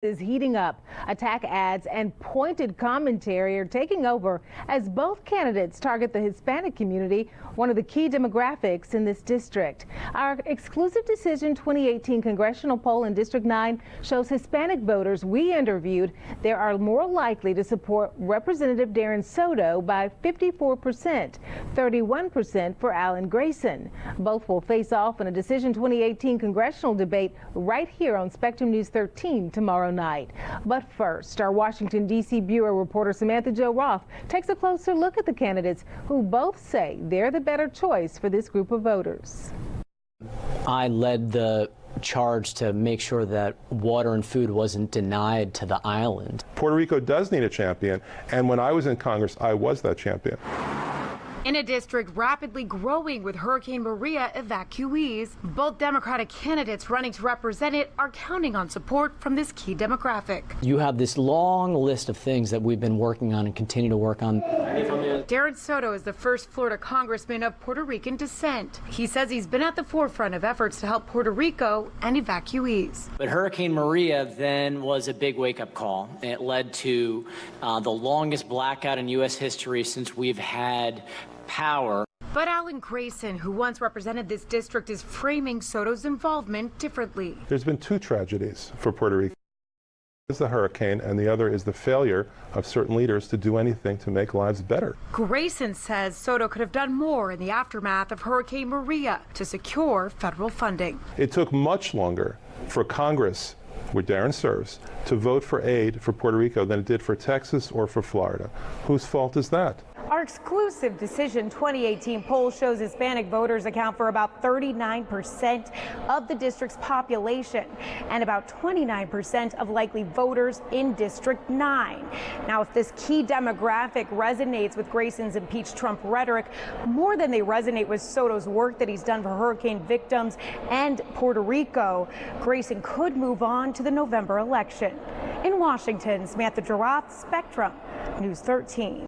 Is heating up. Attack ads and pointed commentary are taking over as both candidates target the Hispanic community, one of the key demographics in this district. Our exclusive Decision 2018 congressional poll in District 9 shows Hispanic voters we interviewed there are more likely to support Representative Darren Soto by 54%, 31% for Alan Grayson. Both will face off in a Decision 2018 congressional debate right here on Spectrum News 13 tomorrow night. But first, our Washington, D.C. Bureau reporter Samantha-Jo takes a closer look at the candidates who both say they're the better choice for this group of voters. I led the charge to make sure that water and food wasn't denied to the island. Puerto Rico does need a champion, and when I was in Congress, I was that champion. In a district rapidly growing with Hurricane Maria evacuees, both Democratic candidates running to represent it are counting on support from this key demographic. You have this long list of things that we've been working on and continue to work on. Darren Soto is the first Florida congressman of Puerto Rican descent. He says he's been at the forefront of efforts to help Puerto Rico and evacuees. But Hurricane Maria then was a big wake-up call. It led to the longest blackout in U.S. history since we've had power. But Alan Grayson, who once represented this district, is framing Soto's involvement differently. There's been two tragedies for Puerto Rico. One is the hurricane, and the other is the failure of certain leaders to do anything to make lives better. Grayson says Soto could have done more in the aftermath of Hurricane Maria to secure federal funding. It took much longer for Congress, where Darren serves, to vote for aid for Puerto Rico than it did for Texas or for Florida. Whose fault is that? Our exclusive Decision 2018 poll shows Hispanic voters account for about 39% of the district's population and about 29% of likely voters in District 9. Now, if this key demographic resonates with Grayson's impeach Trump rhetoric more than they resonate with Soto's work that he's done for hurricane victims and Puerto Rico, Grayson could move on to the November election. In Washington, Samantha-Jo, Spectrum News 13.